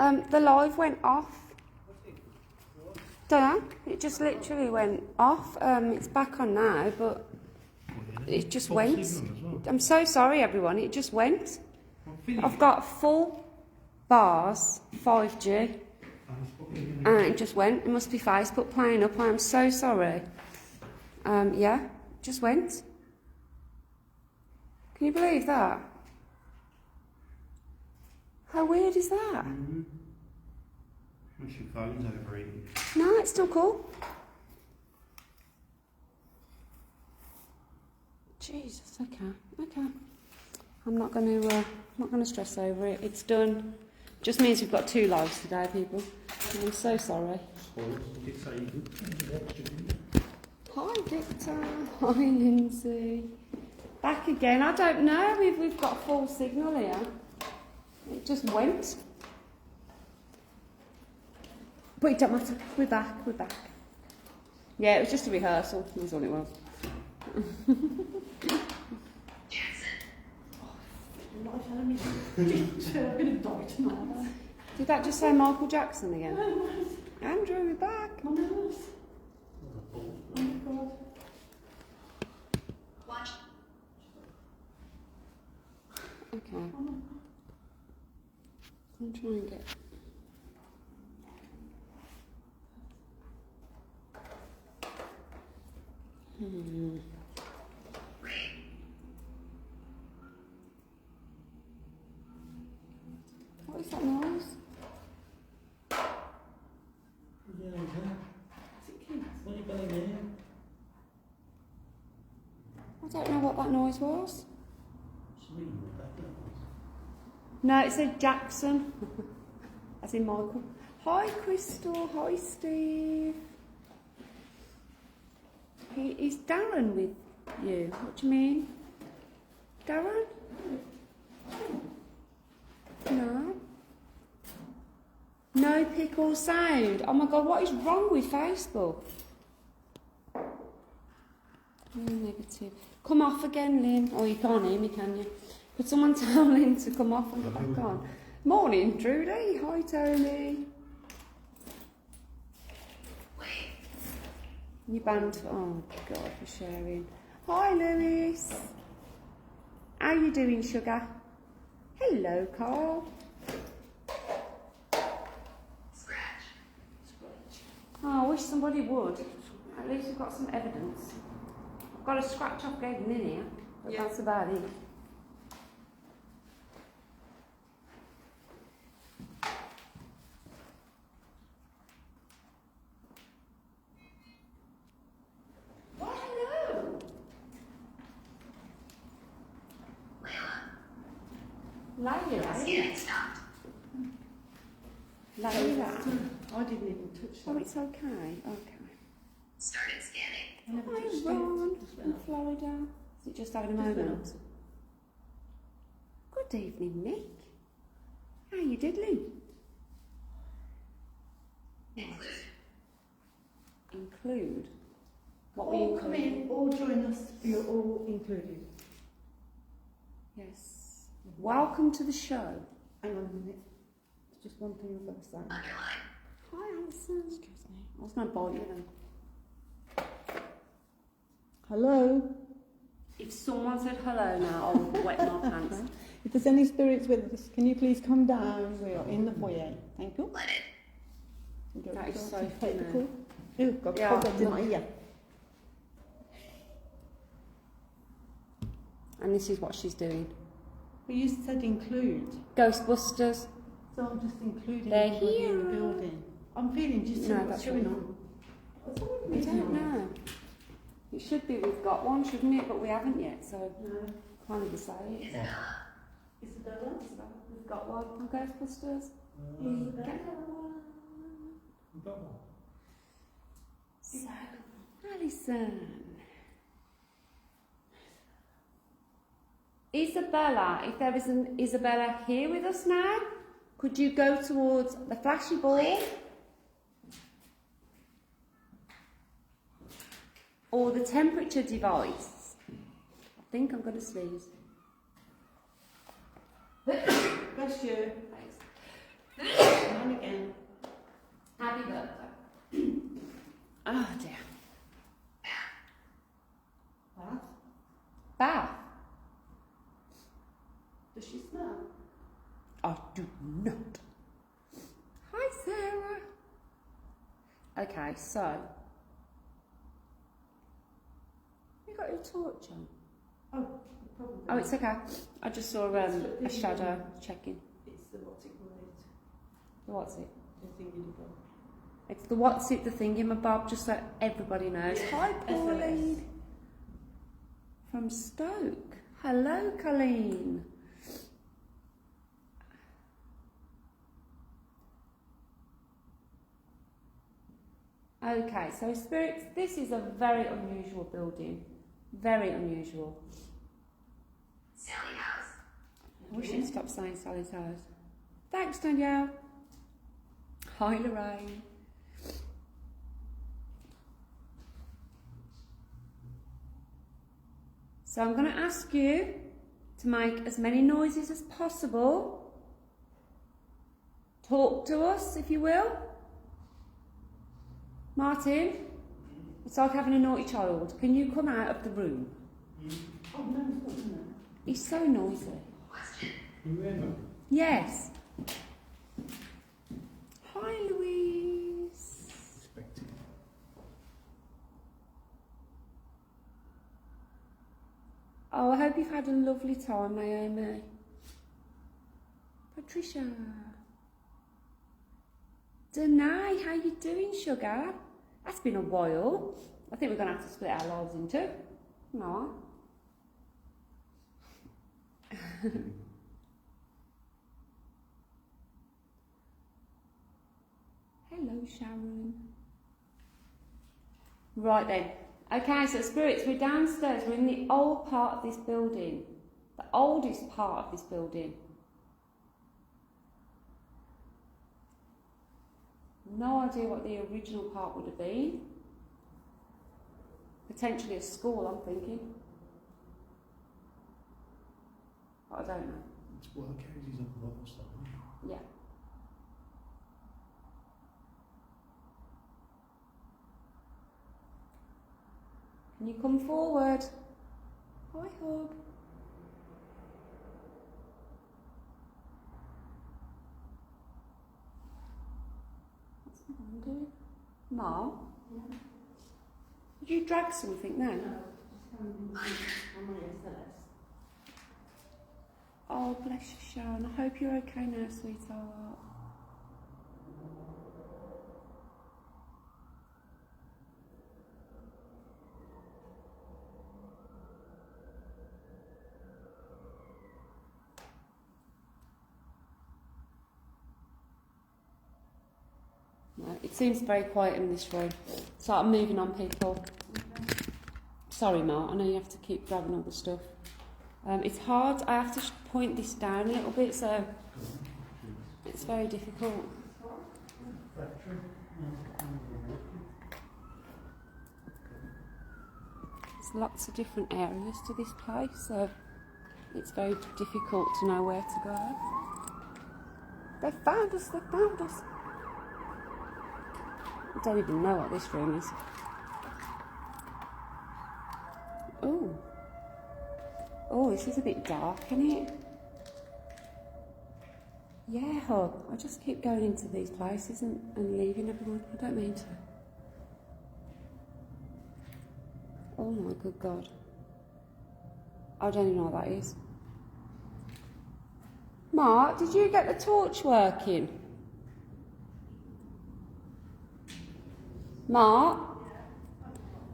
The live went off. Don't know. It just literally went off. It's back on now, but it just went. I'm so sorry, everyone. It just went. I've got full bars, 5G, and it just went. It must be Facebook playing up. I am so sorry. Yeah, it just went. Can you believe that? How weird is that? Your phone's overheating. No, it's still cool. Jesus, okay. I'm not gonna stress over it. It's done. Just means we've got 2 lives today, people. And I'm so sorry. Hi, Victor. Hi, Lindsay. Back again. I don't know. We've got full signal here. It just went. But it don't matter. We're back. Yeah, it was just a rehearsal. That's all it was. Did that just say Michael Jackson again? Andrew, we're back. Oh my God. Watch. Okay. I'm trying to get. What is that noise? Yeah, is it kids? What are you going there? I don't know what that noise was. Sweet, that was. No, it said Jackson. As in Michael. Hi, Crystal. Hi, Steve. Is Darren with you? What do you mean? Darren? No. No pickle sound. Oh my God, what is wrong with Facebook? Oh, negative. Come off again, Lynn. Oh, you can't hear me, can you? Could someone tell Lynn to come off and go back on? Morning, Trudy. Hi, Tony. You banned. Oh God, for sharing. Hi, Lewis. How you doing, sugar? Hello, Carl. Scratch. Oh, I wish somebody would. At least we've got some evidence. I've got a scratch off Gaden in here, but that's about it. Scanning stopped. Layla. I didn't even touch that. Oh, it's okay. Okay. Started scanning. Hi, Ron from Florida. Is it just having a moment? Good evening, Nick. How you diddling? Include? What we All come include? in, all join us, you're all included. Yes. Welcome to the show. Hang on a minute. There's just one thing I've got to say. Underline. Hi, Alison. Excuse me. I was going to bite you then. Hello? If someone said hello now, I would wet my pants. If there's any spirits with us, can you please come down? We are in the foyer. Thank you. Let it. That is so Take the funny. call. Oh, got Yeah. problems in my ear. And this is what she's doing. But you said include. Ghostbusters. So I'm just including They're everybody in here. the building. I'm feeling just No, what's that's going right. on. What's wrong We with don't me? know. It should be we've got one, shouldn't it? But we haven't yet, so No. can't even say it. Isabella. Isabella? We've got one on Ghostbusters. So, Alison. Isabella, if there is an Isabella here with us now, could you go towards the flashy ball? Or the temperature device? I think I'm going to sneeze. Bless you. Thanks. Try again. Happy birthday. Oh dear. Bath. Bath. Does she smell? I do not. Hi, Sarah. Okay, so. You got your torch on? Oh, probably. Oh, it's okay. I just saw a shadow checking. It's the what's it called? The what's it? The thingy to go. It's the what's it, the thingamabob, just so everybody knows. Yeah. Hi, Pauline. From Stoke. Hello, Colleen. Okay, so spirits, this is a very unusual building. Very unusual. Sally House. I wish you'd stop saying Sally's house. Thanks, Danielle. Hi, Lorraine. So I'm going to ask you to make as many noises as possible. Talk to us, if you will. Martin, it's like having a naughty child. Can you come out of the room? Oh, no, it's not in there. He's so noisy. Question. Yes. Hi, Louise. Oh, I hope you've had a lovely time, Naomi. Patricia. Denai, how you doing, sugar? That's been a while. I think we're going to have to split our lives in two. No. Hello, Sharon. Right then. Okay, so spirits, we're downstairs. We're in the old part of this building. The oldest part of this building. No idea what the original part would have been. Potentially a school, I'm thinking. But I don't know. It's well, it carries up a lot of stuff. Yeah. Can you come forward? Hi, hug. What's my mum doing? Ma? Yeah. Did you drag something then? No, I'm on SLS. Oh, bless you, Sharon. I hope you're okay now, sweetheart. No, it seems very quiet in this room. So I'm moving on, people. Sorry, Mark. I know you have to keep grabbing all the stuff. It's hard. I have to point this down a little bit, so it's very difficult. There's lots of different areas to this place, so it's very difficult to know where to go. They found us. They found us. I don't even know what this room is. Oh. Oh, this is a bit dark, isn't it? Yeah, hug. I just keep going into these places and leaving everyone. I don't mean to. Oh my good God. I don't even know what that is. Mark, did you get the torch working? Mark?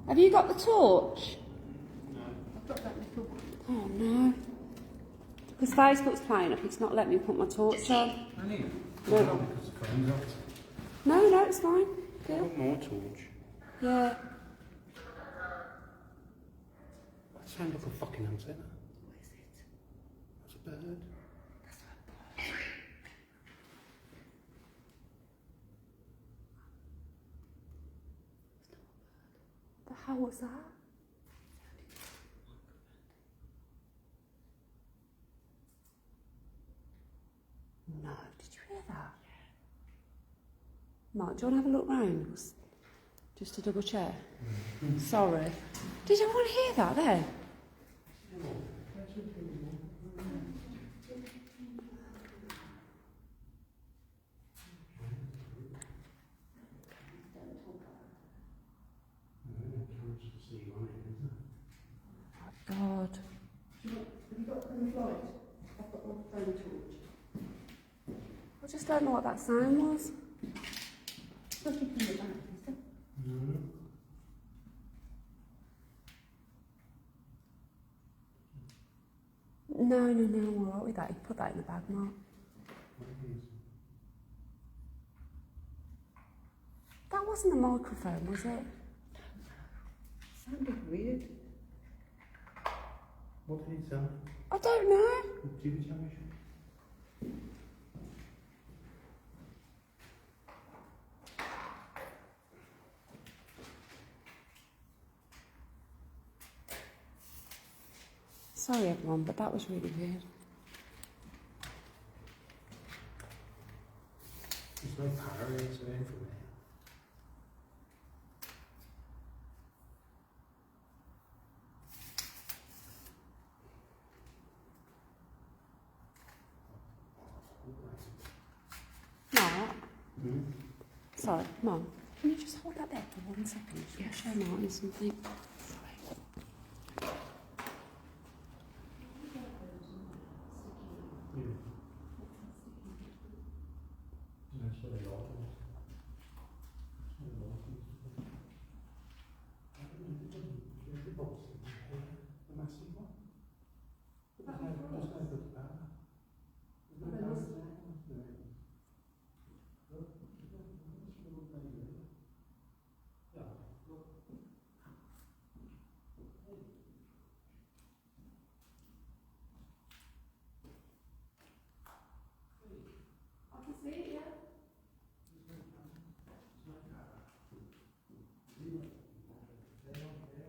Have you got the torch? I've got that little. Oh no. Because Facebook's playing up, it's not letting me put my torch on. I need it. No. Because the phone's out. No, it's fine. I Cool. want more torch. Yeah. That sounds like a fucking antenna. What is it? That's a bird. The hell was that? No, did you hear that? Mark, do you want to have a look round? Just to double check. Sorry. Did everyone hear that then? God. I just don't know what that sound was. No, I'm alright with that. You put that in the bag, Mark. That wasn't the microphone, was it? Sounded weird. What did he say? I don't know. Did you tell me? Sorry everyone, but that was really weird. There's no power in it, so in from there. Mark? Sorry, Mum. Can you just hold that there for 1 second? Yeah. Show Martin something.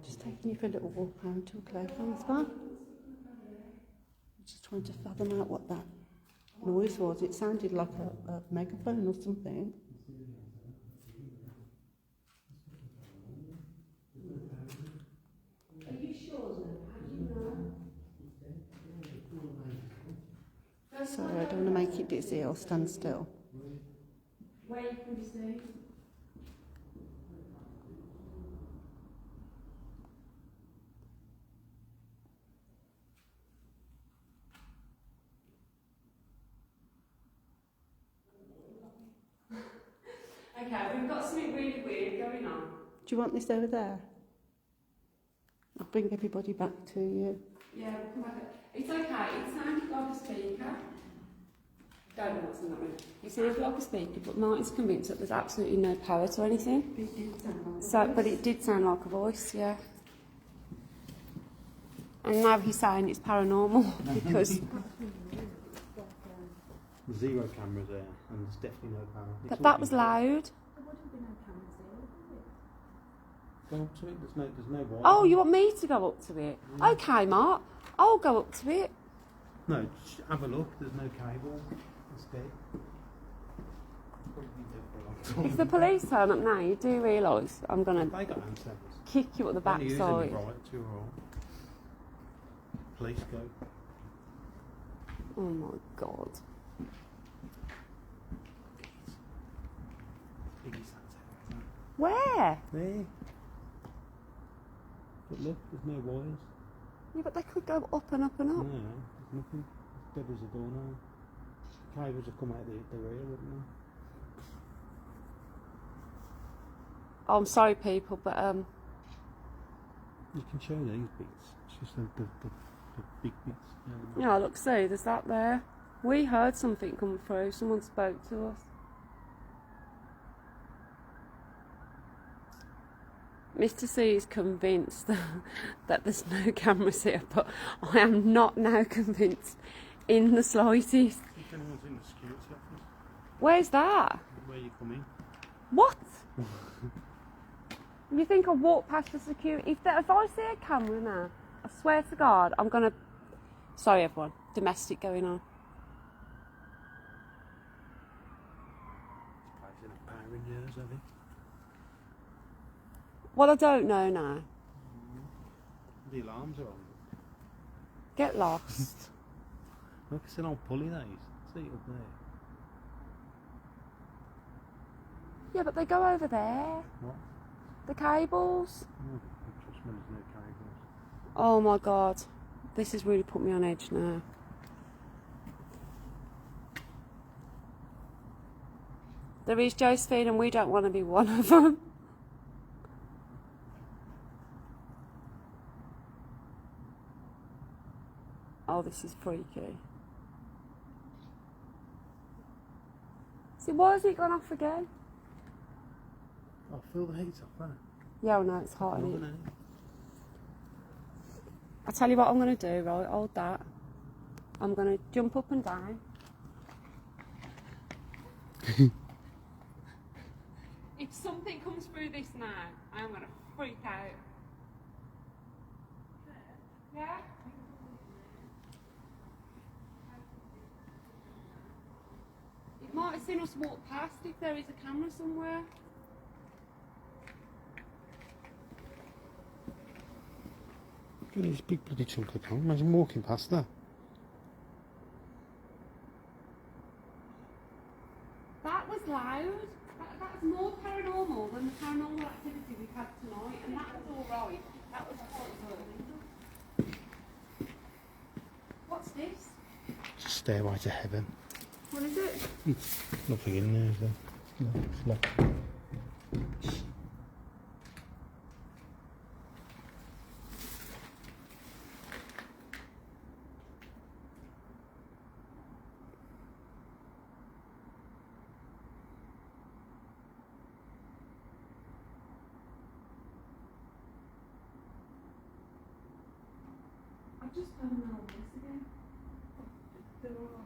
Just taking you for a little walk around to a Clayton's bar. Just trying to fathom out what that noise was. It sounded like a megaphone or something. Are you sure, then? How do you know? Sorry, I don't want to make it dizzy. I'll stand still. Where you can see? Okay, we've got something really weird going on. Do you want this over there? I'll bring everybody back to you. Yeah, we'll come back. It's okay, it sounded like a speaker. Don't know what's in that room. It sounded like a speaker, but Martin's convinced that there's absolutely no power to anything. But it did sound like a voice, yeah. And now he's saying it's paranormal because. Zero cameras there, and there's definitely no power. But that was loud. Go up to it. There's no wire. Oh, you want me to go up to it? Yeah. Okay, Mark. I'll go up to it. No, just have a look. There's no cable. It's dead. If the police turn up now, you do realise I'm going to They got answers. kick you at the Only using backside. the right to or police go. Oh my God. Biggest answer. Where? There. But look, there's no wires. Yeah, but they could go up and up and No, up. there's nothing. It's dead as a doornail. Cables will come out the rear, wouldn't they? Oh, I'm sorry, people, but You can show these bits. It's just the big bits. yeah, look, see, there's that there. We heard something come through. Someone spoke to us. Mr. C is convinced that there's no cameras here, but I am not now convinced in the slightest. If anyone's in the security office, Where's that? where you come in. What? You think I walk past the security? If I see a camera now, I swear to God, I'm gonna. Sorry, everyone. Domestic going on. This place in a power in here. Well, I don't know now. The alarms are on. Get lost. Look, it's an old pulley that is. See it up there. Yeah, but they go over there. What? The cables. Oh, trust me, there's no cables. Oh my god. This has really put me on edge now. There is Josephine and we don't want to be one of them. Oh, this is freaky. See, why has it gone off again? Oh, feel the heat off that. Yeah, I know, it's hot, isn't it? Isn't it? I'll tell you what I'm going to do, right? Hold that. I'm going to jump up and down. If something comes through this now, I'm going to freak out. Yeah? It might have seen us walk past if there is a camera somewhere. Look at this big bloody chunk of coal. Imagine walking past that. That was loud. That was more paranormal than the paranormal activity we've had tonight, and that was alright. That was quite good. What's this? It's a stairway to heaven. What is it? Nothing in there, is there? No, it's locked. I've just found an old this again.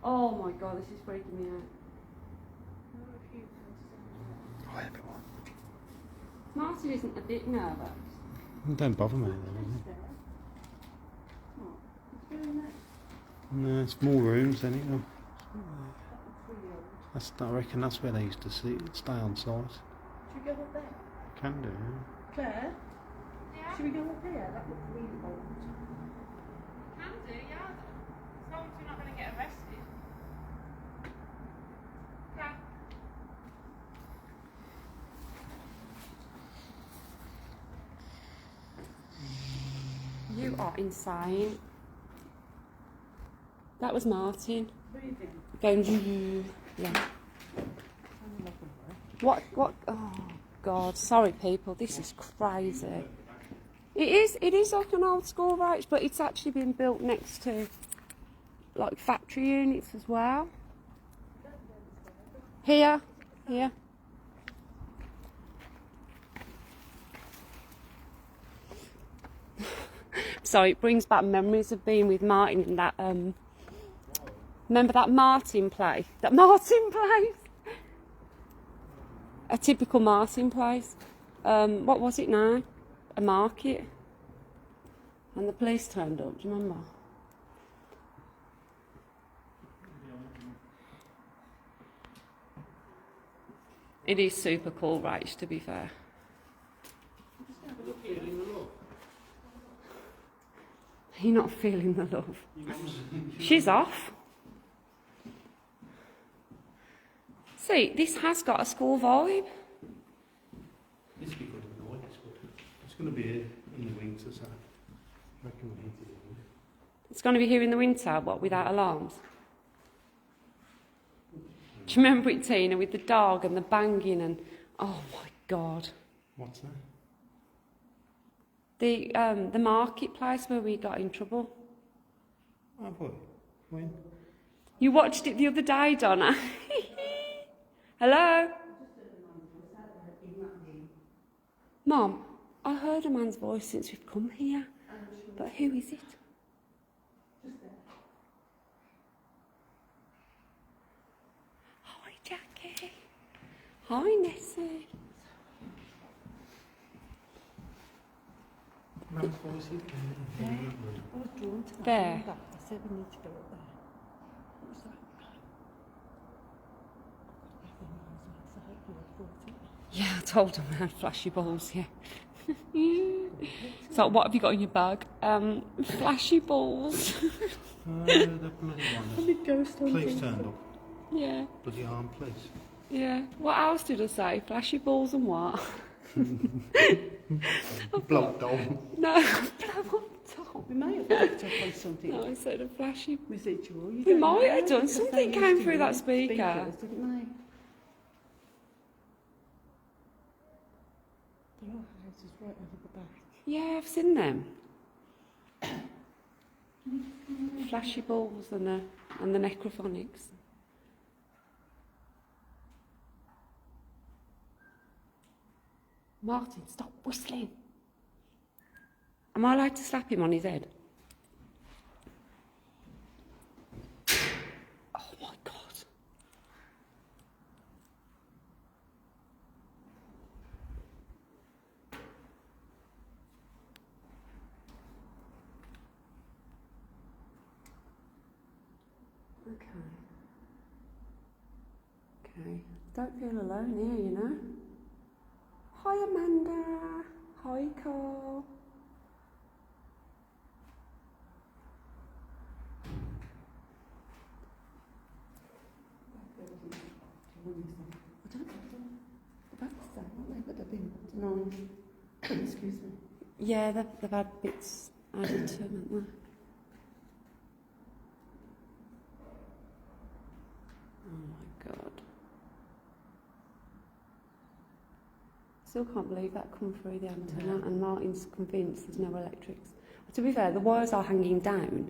Oh my god, this is freaking me out. Oh, everyone. Martin isn't a bit nervous. Don't bother me then, is it? No, it's more rooms than it. No. I reckon that's where they used to stay on site. Should we go up there? Can do, yeah. Claire? Yeah? Should we go up here? That looks really old. Can do, yeah. As long as we're not going to get arrested. Yeah. You are insane. That was Martin. Going, yeah. What, oh God, sorry people, this is crazy. It is like an old school ranch, but it's actually been built next to like factory units as well. Here. So it brings back memories of being with Martin in that, remember that Martin place? That Martin place? A typical Martin place. What was it now? A market. And the police turned up, do you remember? It is super cool, right, to be fair. You're not feeling the love. She's off. See, this has got a school vibe. This will be good in the night, it's going to be here in the winter, so I reckon we'll heat it in. It's going to be here in the winter, what, without alarms? Do you remember it, Tina, with the dog and the banging and... Oh, my God. What's that? The marketplace where we got in trouble. Oh boy, when? You watched it the other day, Donna. Hello? Mom, I heard a man's voice since we've come here. But who is it? Hi, Jackie. Hi, Nessie. Mum's voice here. I was drawn to that. There. Remember? I said we need to go up there. What was that? I think it was outside, you had brought it. Yeah, I told him I had flashy balls, yeah. So what have you got in your bag? Flashy balls. The bloody ones. Big ghost Police hunting. turned up. Yeah, Bloody armed police. yeah. What else did I say? Flashy balls and what? Blow doll. No, blow up top. We may have picked up on something. No, I said a flashy. Residual. You We don't might know, have done. because Something they came used to through that use speaker. speakers, didn't they? The lot houses right over the back. Yeah, I've seen them. Flashy balls and the necrophonics. Martin, stop whistling. Am I allowed to slap him on his head? Oh my God. Okay. Okay. Don't feel alone here, you know. Hi Amanda. Hi Carl. I don't know. The back's there, aren't they? But they've been denied. Excuse me. Yeah, they've had bits added to them, haven't they? Oh my God. Still can't believe that come through the antenna, and Martin's convinced there's no electrics. To be fair, the wires are hanging down.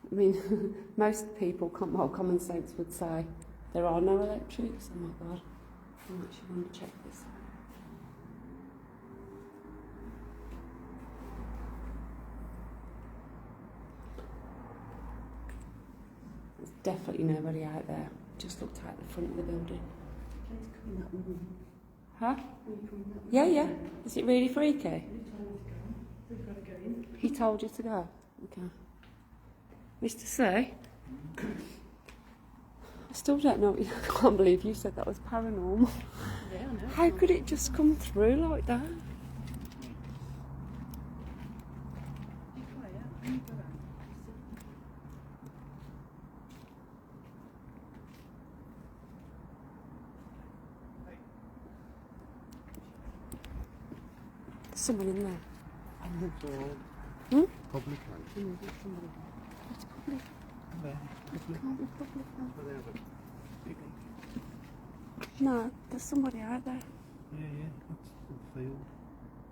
I mean, most people, common sense would say there are no electrics. Oh my God. I actually want to check this. There's definitely nobody out there. Just looked out the front of the building. Please come in that room. Huh? Will you come in that room? Yeah, yeah. Is it really freaky? You told me to go. We've got to go in. He told you to go? Okay. Mr. C? I still don't know. I can't believe you said that was paranormal. Yeah, I know. How could it just come through like that? Be quiet. When you go out, There's someone in there. Hmm? Hmm? Public land. It's public. There. Public. Can't be public now. Well, they have a big No, there's somebody out there. Yeah, yeah. That's the field.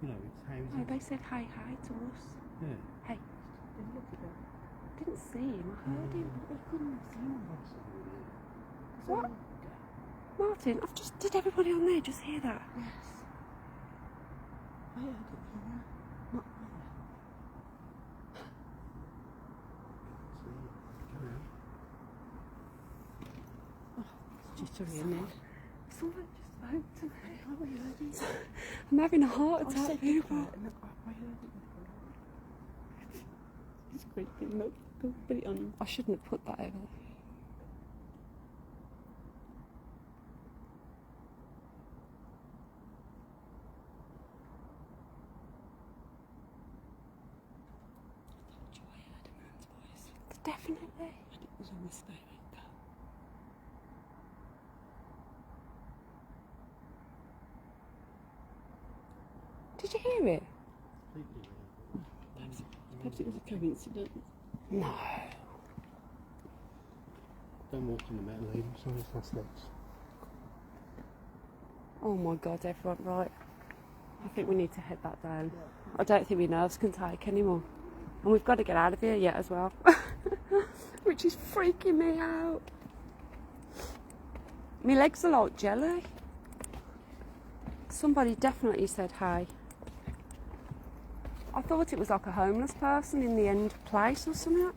You know, it's houses. Oh, they said hi to us. Yeah. Hey, then look at her. didn't see him. I heard him, but we couldn't have seen him. What? Martin, did everybody on there just hear that? Yes. I heard it here. Not jittery in it. Someone just spoke to me. How were you heard it? I'm having a heart I attack, said people. I heard it before. It's creepy. Look, go put it on. I shouldn't have put that over. I heard a man's voice. Definitely. And it was on the spirit. Did you hear it? Perhaps it was a coincidence. No. Don't walk on the metal even, sorry, it's not steps. Oh my God, everyone, right. I think we need to head back down. I don't think my nerves can take anymore. And we've got to get out of here yet as well. Which is freaking me out. My legs are like jelly. Somebody definitely said hi. I thought it was like a homeless person in the end place or something.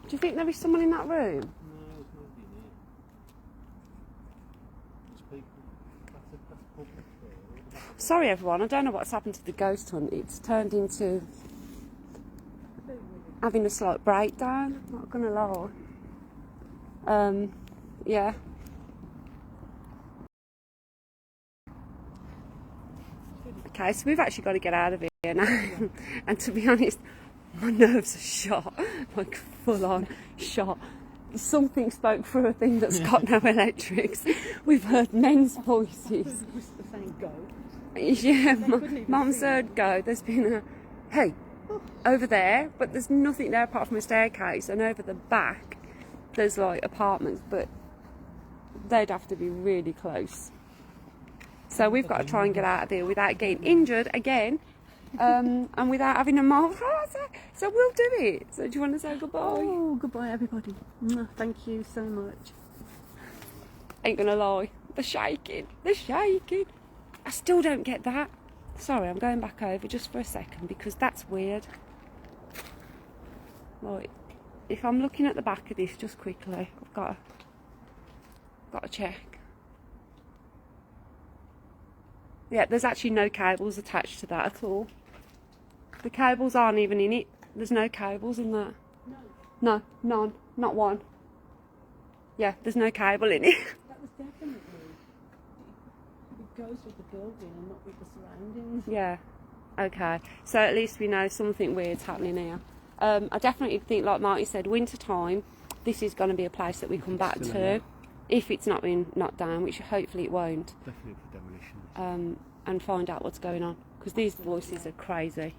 Do you think there is someone in that room? No, there's nobody in here. There's people. That's public there. Sorry everyone, I don't know what's happened to the ghost hunt. It's turned into having a slight breakdown, not gonna lie. Yeah. Okay, so we've actually got to get out of here now. And to be honest, my nerves are shot, like full on shot. Something spoke through a thing that's got no electrics. We've heard men's voices. Saying go. Yeah, Mum's heard go. There's been a, hey, over there, but there's nothing there apart from a staircase, and over the back there's like apartments, but they'd have to be really close. So we've got to try and get out of here without getting injured again, and without having a mild heart. So we'll do it. So do you want to say goodbye? Oh, goodbye, everybody. Mwah, thank you so much. Ain't gonna lie, the shaking. I still don't get that. Sorry, I'm going back over just for a second because that's weird. Right, if I'm looking at the back of this just quickly, I've got to check. Yeah, there's actually no cables attached to that at all. The cables aren't even in it. There's no cables in that. No, none, not one. Yeah, there's no cable in it. That was definitely, it goes with the building and not with the surroundings. Yeah, okay. So at least we know something weird's happening here. I definitely think, like Marty said, winter time, this is going to be a place that we come back to. If it's not been knocked down, which hopefully it won't. Definitely for demolition. And find out what's going on, because these voices are crazy.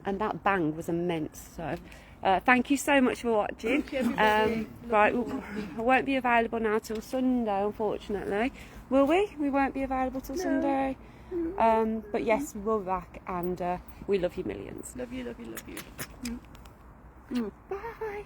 And that bang was immense. So thank you so much for watching. Right, I won't be available now till Sunday, unfortunately. Will we? We won't be available till Sunday. But yes, we will be back, and we love you millions. Love you. Bye.